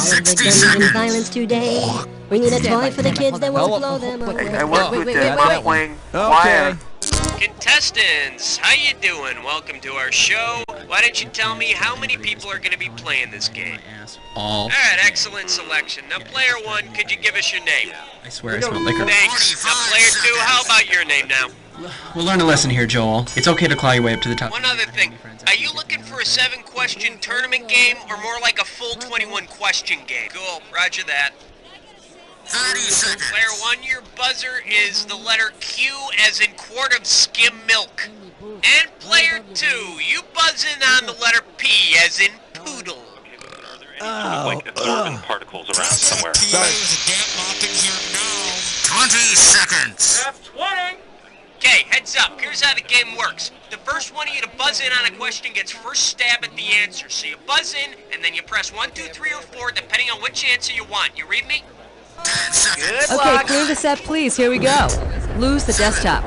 60 seconds. Violence today. We need a toy for the kids that won't blow them away. I work with the playing Okay. Contestants, how you doing? Welcome to our show. Why don't you tell me how many people are going to be playing this game? All. Alright, excellent selection. Now, player one, could you give us your name? I swear I smell liquor. Thanks. Now, player two, how about your name now? We'll learn a lesson here, Joel. It's okay to claw your way up to the top. One other thing. Are you looking for a 7-question tournament game or more like a full 21-question game? Cool. Roger that. 30 seconds. Player one, your buzzer is the letter Q as in quart of skim milk. And player two, you buzz in on the letter P as in poodle. Like absorbent particles around somewhere. Sorry. 20 seconds. That's 20. Okay, heads up. Here's how the game works. The first one of you to buzz in on a question gets first stab at the answer. So you buzz in, and then you press 1, 2, 3, or 4, depending on which answer you want. You read me? 10 seconds. Okay, clear the set, please. Here we go. Lose the desktop.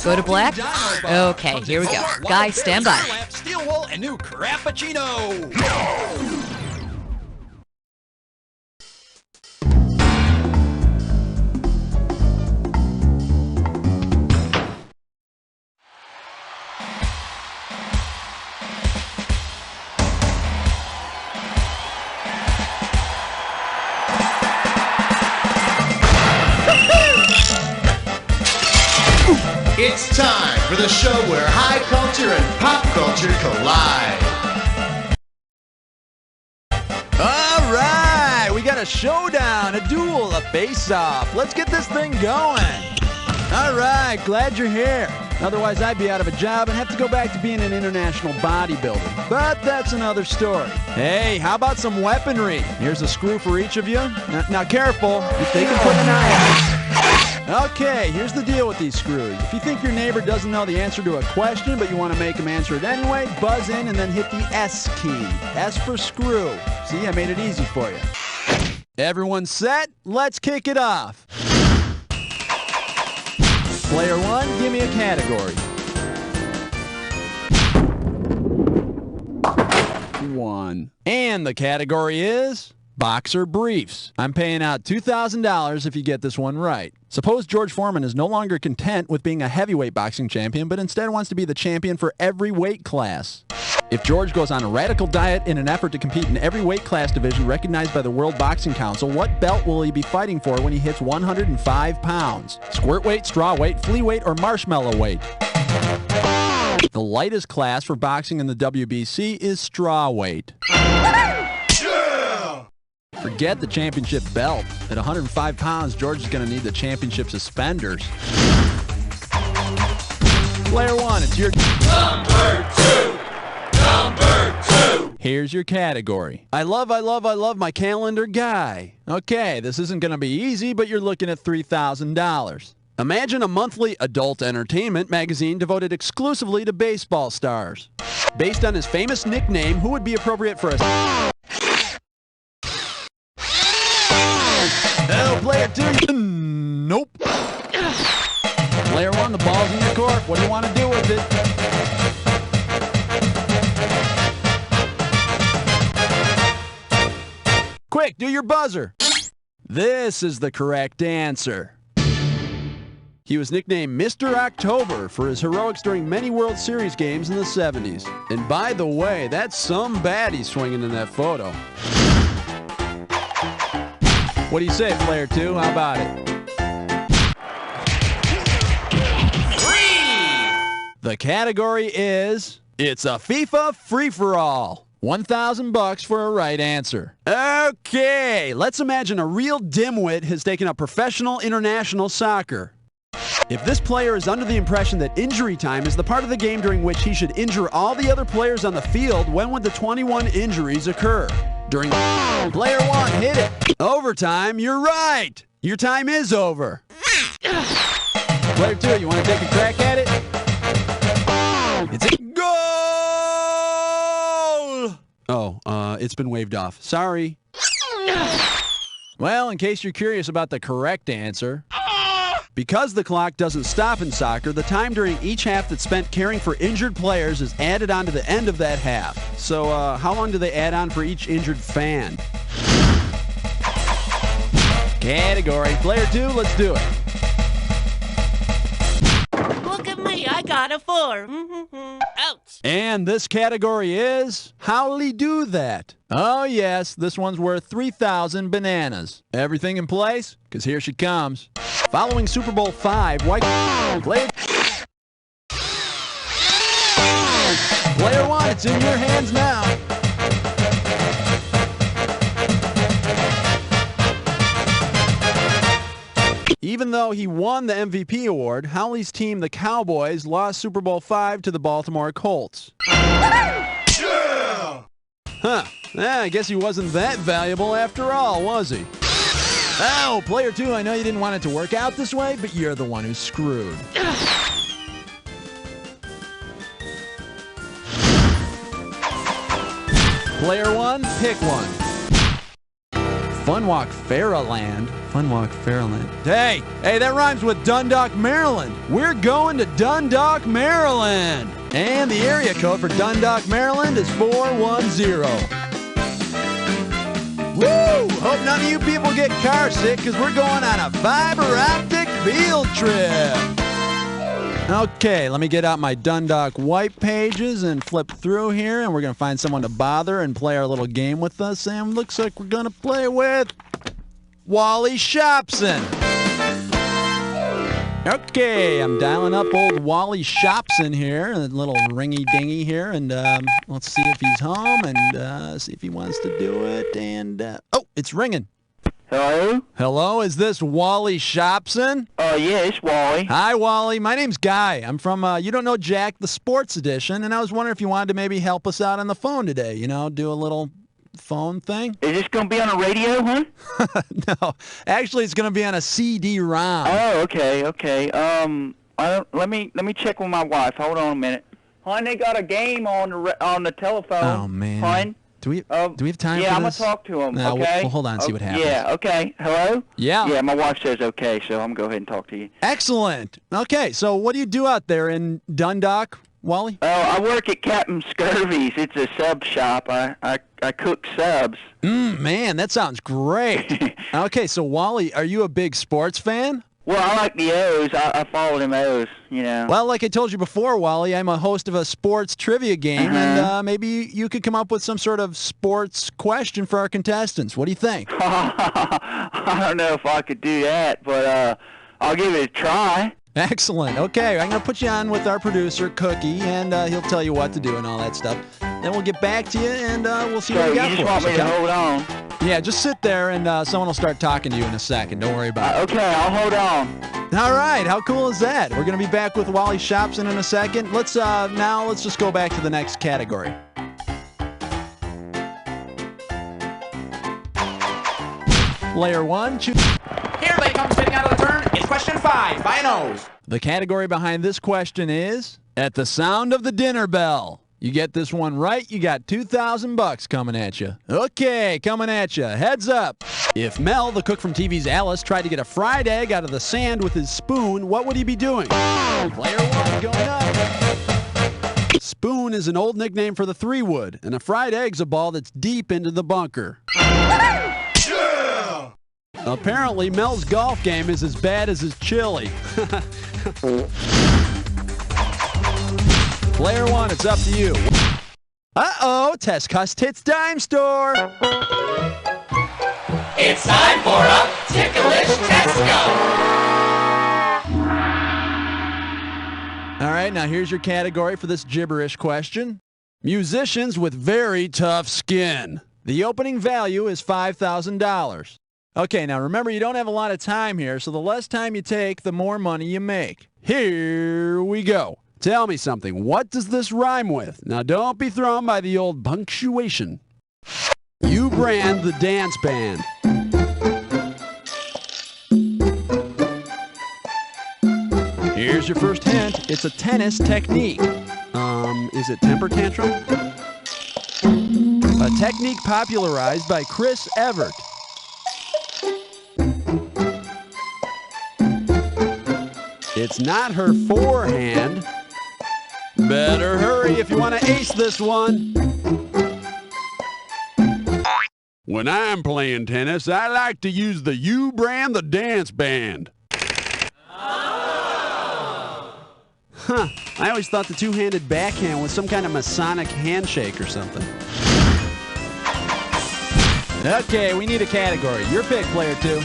Go to black. Okay, here we go. Guys, stand by. Steel wool and new Crappuccino. It's time for the show where high culture and pop culture collide. All right, we got a showdown, a duel, a face-off. Let's get this thing going. All right, glad you're here. Otherwise, I'd be out of a job and have to go back to being an international bodybuilder. But that's another story. Hey, how about some weaponry? Here's a screw for each of you. Now careful, if they can put an eye on it. Okay, here's the deal with these screws. If you think your neighbor doesn't know the answer to a question, but you want to make him answer it anyway, buzz in and then hit the S key. S for screw. See, I made it easy for you. Everyone set? Let's kick it off. Player one, give me a category. 1. And the category is boxer briefs. I'm paying out $2,000 if you get this one right. Suppose George Foreman is no longer content with being a heavyweight boxing champion, but instead wants to be the champion for every weight class. If George goes on a radical diet in an effort to compete in every weight class division recognized by the World Boxing Council, what belt will he be fighting for when he hits 105 pounds? Squirt weight, straw weight, flea weight, or marshmallow weight? The lightest class for boxing in the WBC is straw weight. Forget the championship belt. At 105 pounds, George is going to need the championship suspenders. Player one, it's your... Number two. Here's your category. I love my calendar guy. Okay, this isn't going to be easy, but you're looking at $3,000. Imagine a monthly adult entertainment magazine devoted exclusively to baseball stars. Based on his famous nickname, who would be appropriate for a... Oh, player two. Nope. Player one, the ball's in your court. What do you want to do with it? Quick, do your buzzer. This is the correct answer. He was nicknamed Mr. October for his heroics during many World Series games in the 70s. And by the way, that's some baddie swinging in that photo. What do you say, player two? How about it? 3! The category is, it's a FIFA free-for-all. $1,000 for a right answer. Okay, let's imagine a real dimwit has taken up professional international soccer. If this player is under the impression that injury time is the part of the game during which he should injure all the other players on the field, when would the 21 injuries occur? During player one, hit it. Overtime, you're right. Your time is over. Player two, you want to take a crack at it? It's a goal! Oh, it's been waved off. Sorry. Well, in case you're curious about the correct answer, because the clock doesn't stop in soccer, the time during each half that's spent caring for injured players is added on to the end of that half. So, how long do they add on for each injured fan? Category. Player 2, let's do it. Look at me, I got a 4. Ouch. And this category is How'll do that? Oh yes, this one's worth 3,000 bananas. Everything in place? Because here she comes. Following Super Bowl 5, White Player 1, it's in your hands now. Even though he won the MVP award, Howley's team, the Cowboys, lost Super Bowl 5 to the Baltimore Colts. Huh. I guess he wasn't that valuable after all, was he? Oh, player 2, I know you didn't want it to work out this way, but you're the one who's screwed. Player 1, pick one. Funwalk Fairyland. Funwalk Fairyland. Hey, that rhymes with Dundalk, Maryland. We're going to Dundalk, Maryland. And the area code for Dundalk, Maryland is 410. Woo! Hope none of you people get car sick because we're going on a fiber optic field trip. Okay, let me get out my Dundalk white pages and flip through here, and we're going to find someone to bother and play our little game with us. And looks like we're going to play with Wally Shopson. Okay, I'm dialing up old Wally Shopson here, a little ringy-dingy here, and let's see if he's home and see if he wants to do it. And, oh, it's ringing. Hello? Hello, is this Wally Shopson? Yeah, it's Wally. Hi, Wally. My name's Guy. I'm from, You Don't Know Jack, the Sports Edition, and I was wondering if you wanted to maybe help us out on the phone today, you know, do a little phone thing. Is this going to be on the radio, huh? No, actually, it's going to be on a CD-ROM. Oh, okay. Let me check with my wife. Hold on a minute. Hon, they got a game on the telephone. Oh, man. Hon? Do we have time for this? Yeah, I'm going to talk to him, No, okay? We'll hold on and see what happens. Yeah, okay. Hello? Yeah. Yeah, my wife says okay, so I'm going to go ahead and talk to you. Excellent. Okay, so what do you do out there in Dundalk, Wally? Oh, I work at Captain Scurvy's. It's a sub shop. I cook subs. Man, that sounds great. Okay, so Wally, are you a big sports fan? Well, I like the O's. I follow them O's, you know. Well, like I told you before, Wally, I'm a host of a sports trivia game, and maybe you could come up with some sort of sports question for our contestants. What do you think? I don't know if I could do that, but I'll give it a try. Excellent. Okay, I'm going to put you on with our producer, Cookie, and he'll tell you what to do and all that stuff. Then we'll get back to you, and we'll see what we got for us. So you just want me to hold on? Yeah, just sit there, and someone will start talking to you in a second. Don't worry about it. Okay, I'll hold on. All right, how cool is that? We're going to be back with Wally Shopson in a second. Let's just go back to the next category. Player 1, choose. Here they come spinning out of the turn. It's question 5 by a nose. The category behind this question is At the Sound of the Dinner Bell. You get this one right, you got $2,000 coming at you. Okay, coming at you. Heads up. If Mel, the cook from TV's Alice, tried to get a fried egg out of the sand with his spoon, what would he be doing? Player 1 going up. Spoon is an old nickname for the 3-wood, and a fried egg's a ball that's deep into the bunker. Apparently, Mel's golf game is as bad as his chili. Player 1, it's up to you. Uh-oh, Test Cuss Tits Dime Store. It's time for a ticklish Tesco. All right, now here's your category for this gibberish question. Musicians with very tough skin. The opening value is $5,000. Okay, now remember, you don't have a lot of time here, so the less time you take, the more money you make. Here we go. Tell me something. What does this rhyme with? Now, don't be thrown by the old punctuation. You brand the dance band. Here's your first hint. It's a tennis technique. Is it temper tantrum? A technique popularized by Chris Evert. It's not her forehand. Better hurry if you want to ace this one. When I'm playing tennis, I like to use the U brand, the dance band. Huh. I always thought the two-handed backhand was some kind of Masonic handshake or something. Okay, we need a category. Your pick, player 2.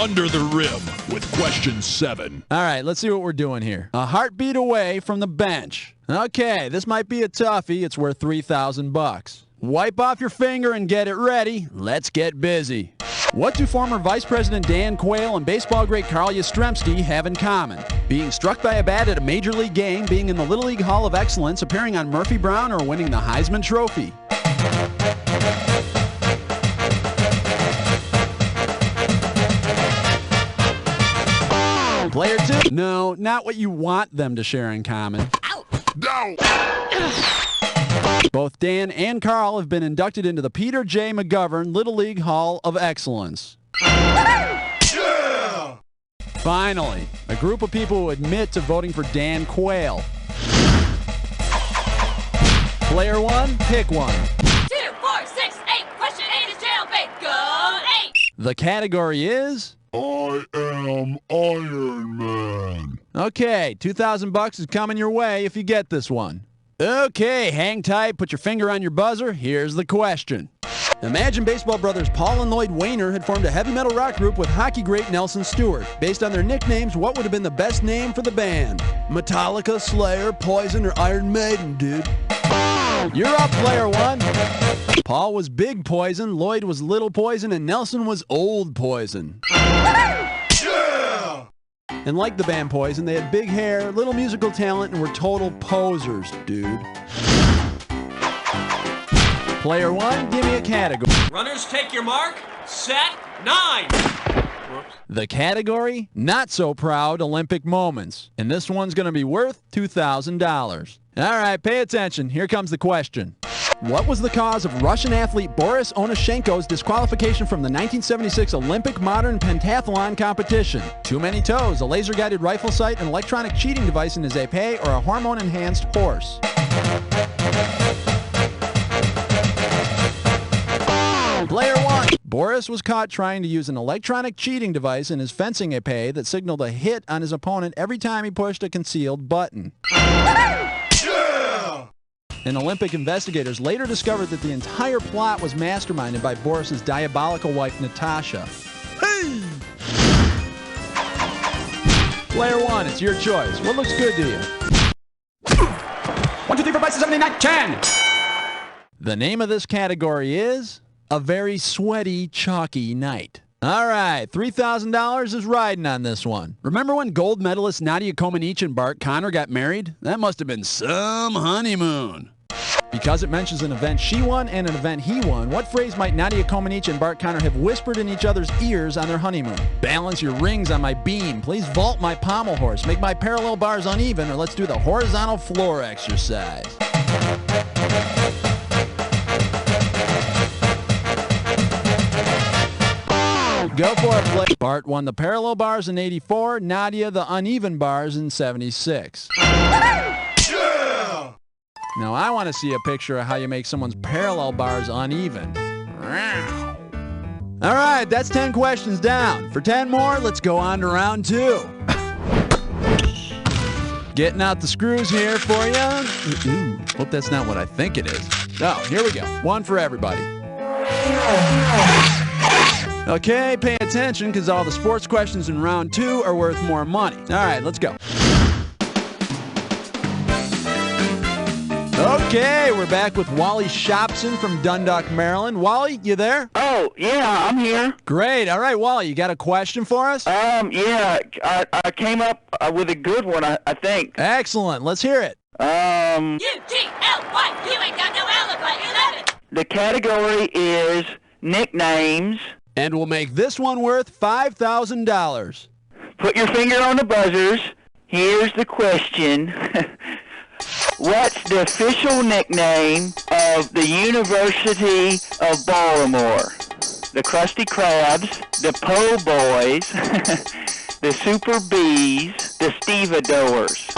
Under the Rim with question 7. All right, let's see what we're doing here. A heartbeat away from the bench. Okay, this might be a toughie. It's worth $3,000. Wipe off your finger and get it ready. Let's get busy. What do former Vice President Dan Quayle and baseball great Carl Yastrzemski have in common? Being struck by a bat at a Major League game, being in the Little League Hall of Excellence, appearing on Murphy Brown, or winning the Heisman Trophy? Player 2. No, not what you want them to share in common. Ow. No! Both Dan and Carl have been inducted into the Peter J. McGovern Little League Hall of Excellence. Yeah! Finally, a group of people who admit to voting for Dan Quayle. Player 1, pick one. 2, 4, 6, 8. Question 8 is jailbait. Go 8. The category is... I am Iron Man. Okay, $2,000 is coming your way if you get this one. Okay, hang tight, put your finger on your buzzer. Here's the question. Imagine baseball brothers Paul and Lloyd Wainer had formed a heavy metal rock group with hockey great Nelson Stewart. Based on their nicknames, what would have been the best name for the band? Metallica, Slayer, Poison, or Iron Maiden, dude? You're up, player 1. Paul was Big Poison, Lloyd was Little Poison, and Nelson was Old Poison. Yeah! And like the band Poison, they had big hair, little musical talent, and were total posers, dude. Player 1, give me a category. Runners, take your mark. Set. 9. Whoops. The category, not so proud Olympic moments. And this one's going to be worth $2,000. All right, pay attention. Here comes the question. What was the cause of Russian athlete Boris Onashenko's disqualification from the 1976 Olympic modern pentathlon competition? Too many toes, a laser-guided rifle sight, an electronic cheating device in his épée, or a hormone-enhanced horse? Player 1. Boris was caught trying to use an electronic cheating device in his fencing épée that signaled a hit on his opponent every time he pushed a concealed button. Yeah! And Olympic investigators later discovered that the entire plot was masterminded by Boris's diabolical wife, Natasha. Hey! Player 1, it's your choice. What looks good to you? 1, 2, 3, 4, 5, 6, 7, 8, 9, 10. The name of this category is A Very Sweaty, Chalky Night. All right, $3,000 is riding on this one. Remember when gold medalist Nadia Comaneci and Bart Connor got married? That must have been some honeymoon. Because it mentions an event she won and an event he won, what phrase might Nadia Comaneci and Bart Connor have whispered in each other's ears on their honeymoon? Balance your rings on my beam. Please vault my pommel horse. Make my parallel bars uneven, or let's do the horizontal floor exercise. Go for it, Blake. Bart won the parallel bars in 84, Nadia the uneven bars in 76. Yeah! Now I want to see a picture of how you make someone's parallel bars uneven. All right, that's 10 questions down. For 10 more, let's go on to round 2. Getting out the screws here for you. Ooh, hope that's not what I think it is. Oh, here we go. One for everybody. Okay, pay attention because all the sports questions in round 2 are worth more money. All right, let's go. Okay, we're back with Wally Shopson from Dundalk, Maryland. Wally, you there? Oh, yeah, I'm here. Great. All right, Wally, you got a question for us? Yeah, I came up with a good one, I think. Excellent. Let's hear it. U-G-L-Y, you ain't got no alibi, 11. The category is nicknames. And we'll make this one worth $5,000. Put your finger on the buzzers. Here's the question. What's the official nickname of the University of Baltimore? The Krusty Krabs, the Po Boys, the Super Bees, the Stevedores.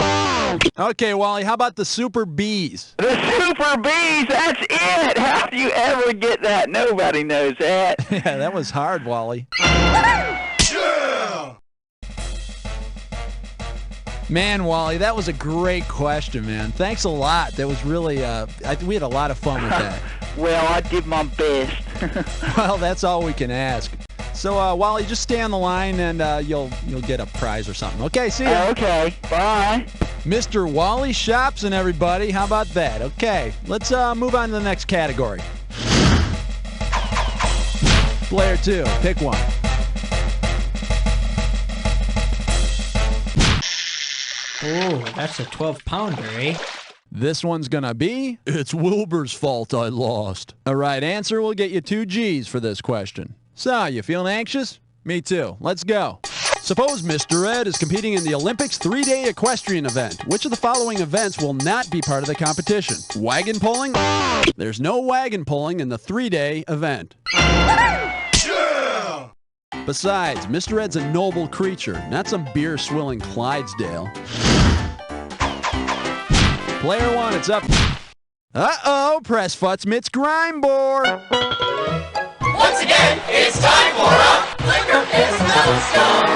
Okay, Wally, how about the Super Bees? The Super Bees, that's it! How do you ever get that? Nobody knows that. Yeah, that was hard, Wally. Man, Wally, that was a great question, man. Thanks a lot. That was really, we had a lot of fun with that. Well, I'd give my best. Well, that's all we can ask. So, Wally, just stay on the line and you'll get a prize or something. Okay, see ya. Okay, bye. Mr. Wally Shopson, everybody. How about that? Okay, let's move on to the next category. Player 2, pick one. Oh, that's a 12-pounder, eh? This one's gonna be, it's Wilbur's fault I lost. A right answer will get you 2 G's for this question. So, you feeling anxious? Me too. Let's go. Suppose Mr. Ed is competing in the Olympics 3-day equestrian event. Which of the following events will not be part of the competition? Wagon pulling? There's no wagon pulling in the 3-day event. Besides, Mr. Ed's a noble creature, not some beer-swilling Clydesdale. Player 1, it's up. Uh-oh, press Futz Mitts Grime Board. Once again, it's time for a Flicker Piss Meltstone.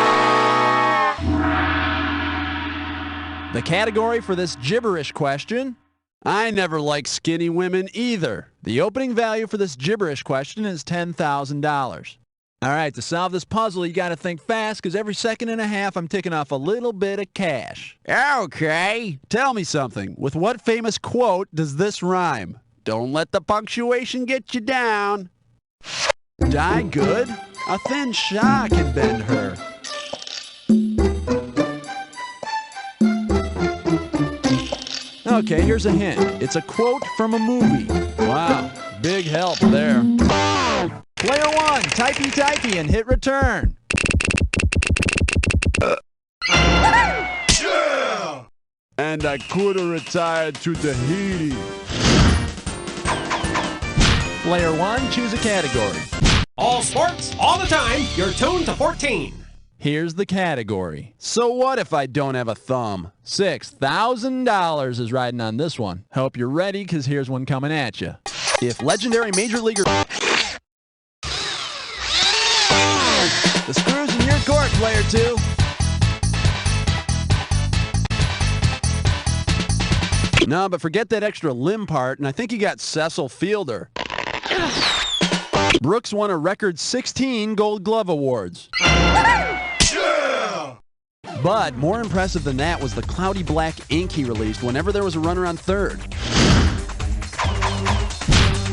The category for this gibberish question, I never liked skinny women either. The opening value for this gibberish question is $10,000. All right, to solve this puzzle, you got to think fast, because every second and a half I'm ticking off a little bit of cash. Okay. Tell me something. With what famous quote does this rhyme? Don't let the punctuation get you down. Die good? A thin Shah can bend her. Okay, here's a hint. It's a quote from a movie. Wow, big help there. Player 1, typey and hit return. And I could have retired to Tahiti. Player 1, choose a category. All sports, all the time. You're tuned to 14. Here's the category. So what if I don't have a thumb? $6,000 is riding on this one. Hope you're ready, because here's one coming at you. If legendary major leaguer... The screw's in your court, player 2. No, but forget that extra limb part, and I think you got Cecil Fielder. Brooks won a record 16 Gold Glove Awards. But more impressive than that was the cloudy black ink he released whenever there was a runner on third.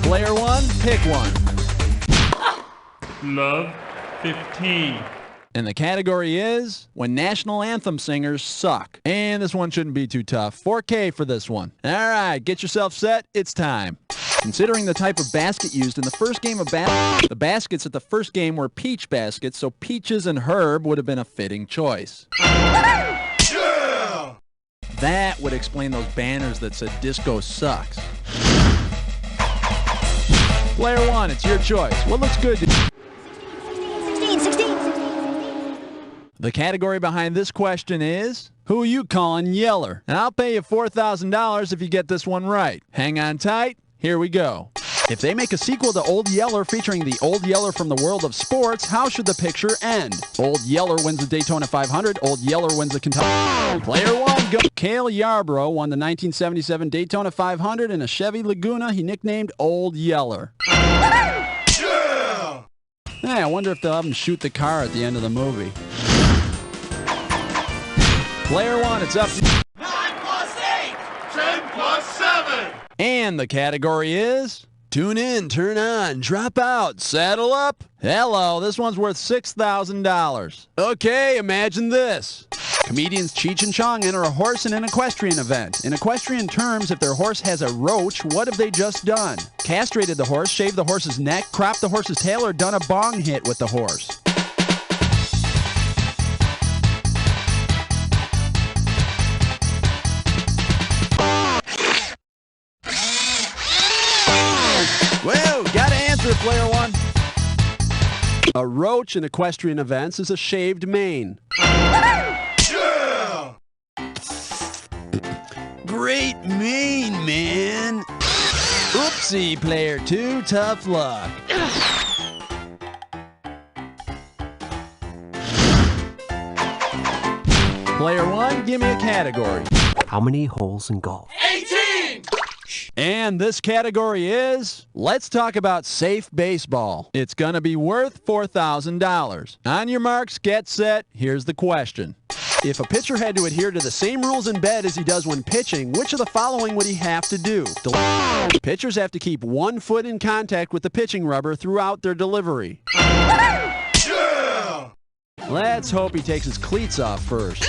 Player 1, pick one. Love 15. And the category is when national anthem singers suck. And this one shouldn't be too tough. 4K for this one. All right, get yourself set. It's time. Considering the type of basket used in the first game of the baskets at the first game were peach baskets, so Peaches and Herb would have been a fitting choice. That would explain those banners that said disco sucks. Player 1, it's your choice. What looks good to you? 16. The category behind this question is, who are you calling Yeller? And I'll pay you $4,000 if you get this one right. Hang on tight. Here we go. If they make a sequel to Old Yeller featuring the Old Yeller from the world of sports, how should the picture end? Old Yeller wins the Daytona 500. Old Yeller wins the Kentucky. Player 1, go. Cale Yarborough won the 1977 Daytona 500 in a Chevy Laguna he nicknamed Old Yeller. Hey, I wonder if they'll have him shoot the car at the end of the movie. Player 1, it's up to 9 plus 8. 10 plus 7. And the category is... Tune in, turn on, drop out, saddle up. Hello, this one's worth $6,000. Okay, imagine this. Comedians Cheech and Chong enter a horse in an equestrian event. In equestrian terms, if their horse has a roach, what have they just done? Castrated the horse, shaved the horse's neck, cropped the horse's tail, or done a bong hit with the horse? Whoa, gotta answer it, player 1. A roach in equestrian events is a shaved mane. Oopsie, player 2, tough luck. Player 1, give me a category. How many holes in golf? 18! And this category is, let's talk about safe baseball. It's gonna be worth $4,000. On your marks, get set, here's the question. If a pitcher had to adhere to the same rules in bed as he does when pitching, which of the following would he have to do? Pitchers have to keep 1 foot in contact with the pitching rubber throughout their delivery. Yeah! Let's hope he takes his cleats off first.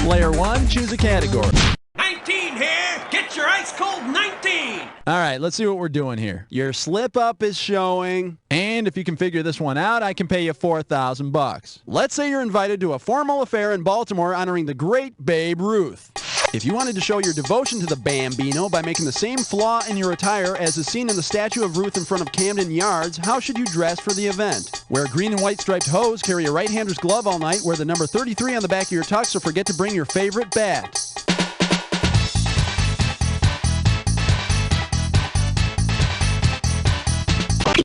Player 1, choose a category. 19 here! Get your ice cold 19! All right, let's see what we're doing here. Your slip up is showing, and if you can figure this one out, I can pay you $4,000. Let's say you're invited to a formal affair in Baltimore honoring the great Babe Ruth. If you wanted to show your devotion to the Bambino by making the same flaw in your attire as is seen in the statue of Ruth in front of Camden Yards, how should you dress for the event? Wear green and white striped hose, carry a right-hander's glove all night, wear the number 33 on the back of your tux, so forget to bring your favorite bat.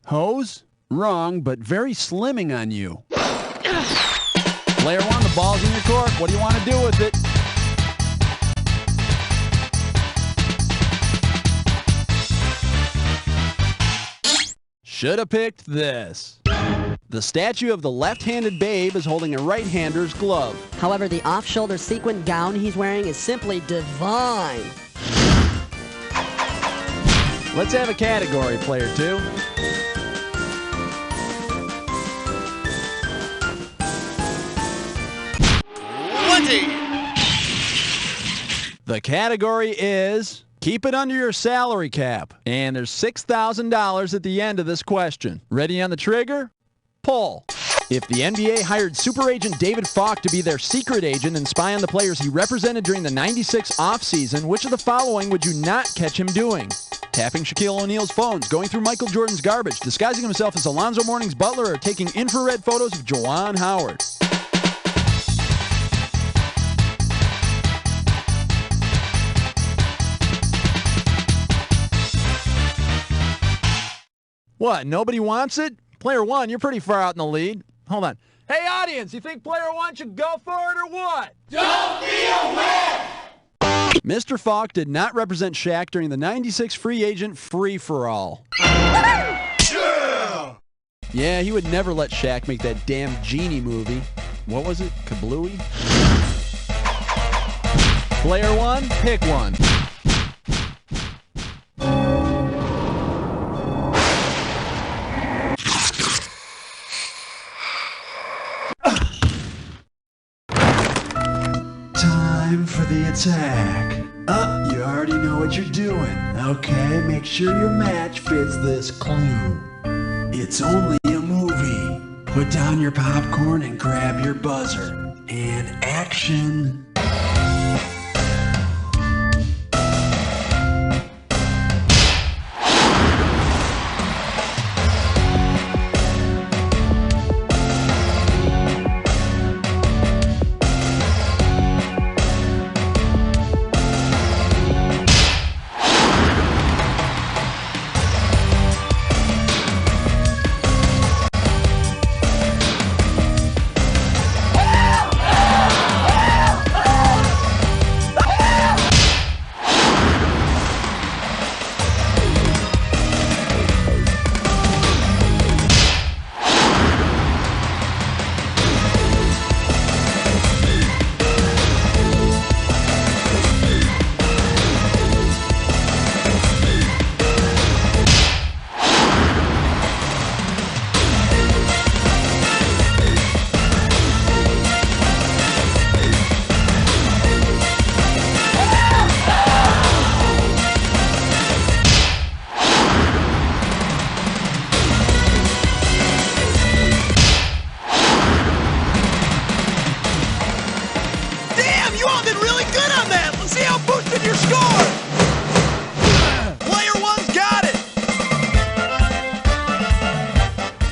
Hose? Wrong, but very slimming on you. Player 1, the ball's in your court. What do you want to do with it? Should have picked this. The statue of the left-handed Babe is holding a right-hander's glove. However, the off-shoulder sequin gown he's wearing is simply divine. Let's have a category, player 2. The category is keep it under your salary cap. And there's $6,000 at the end of this question. Ready on the trigger? Pull. If the NBA hired super agent David Falk to be their secret agent and spy on the players he represented during the '96 offseason, which of the following would you not catch him doing? Tapping Shaquille O'Neal's phones, going through Michael Jordan's garbage, disguising himself as Alonzo Mourning's butler, or taking infrared photos of Juwan Howard. What, nobody wants it? Player 1, you're pretty far out in the lead. Hold on. Hey, audience, you think player 1 should go for it or what? Don't be a whip! Mr. Falk did not represent Shaq during the '96 free agent free-for-all. Yeah, he would never let Shaq make that damn Genie movie. What was it? Kablooey? Player 1, pick one. Time for the attack. You already know what you're doing. Okay, make sure your match fits this clue. It's only a movie. Put down your popcorn and grab your buzzer. And action.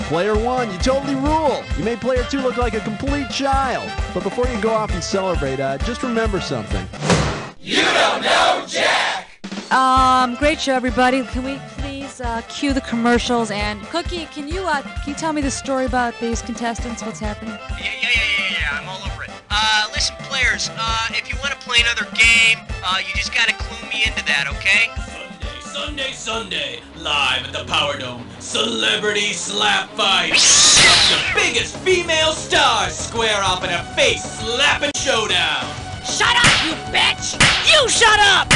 Player 1, you totally rule. You made player 2 look like a complete child. But before you go off and celebrate, just remember something. You don't know Jack! Great show, everybody. Can we please cue the commercials? And Cookie, can you tell me the story about these contestants? What's happening? Yeah, I'm all over it. Listen, players, if you want to play another game, you just gotta clue me into that, okay? Sunday, live at the Power Dome, Celebrity Slap Fight. The biggest female stars square off in a face-slapping showdown. Shut up, you bitch! You shut up!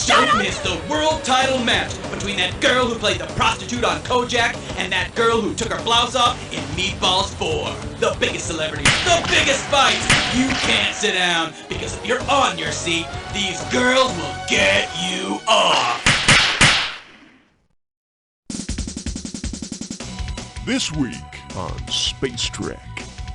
Don't miss the world title match between that girl who played the prostitute on Kojak and that girl who took her blouse off in Meatballs 4. The biggest celebrities, the biggest fights. You can't sit down, because if you're on your seat, these girls will get you off. This week on Space Trek.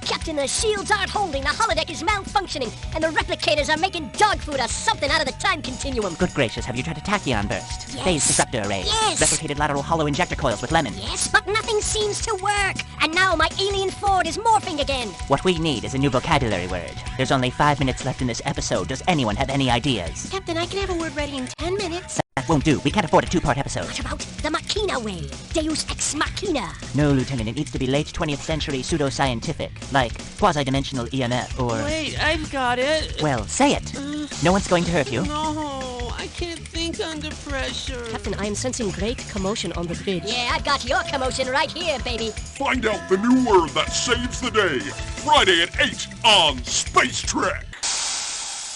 Captain, the shields aren't holding, the holodeck is malfunctioning, and the replicators are making dog food or something out of the time continuum. Good gracious, have you tried a tachyon burst? Yes. Phase disruptor array. Yes. Replicated lateral hollow injector coils with lemon. Yes, but nothing seems to work. And now my alien Ford is morphing again. What we need is a new vocabulary word. There's only 5 minutes left in this episode. Does anyone have any ideas? Captain, I can have a word ready in 10 minutes. That won't do. We can't afford a 2-part episode. What about the Machina way? Deus ex machina. No, Lieutenant. It needs to be late 20th century pseudo-scientific. Like quasi-dimensional EMF or... Wait, I've got it. Well, say it. No one's going to hurt you. No, I can't think under pressure. Captain, I am sensing great commotion on the bridge. Yeah, I've got your commotion right here, baby. Find out the new word that saves the day. Friday at 8 on Space Trek.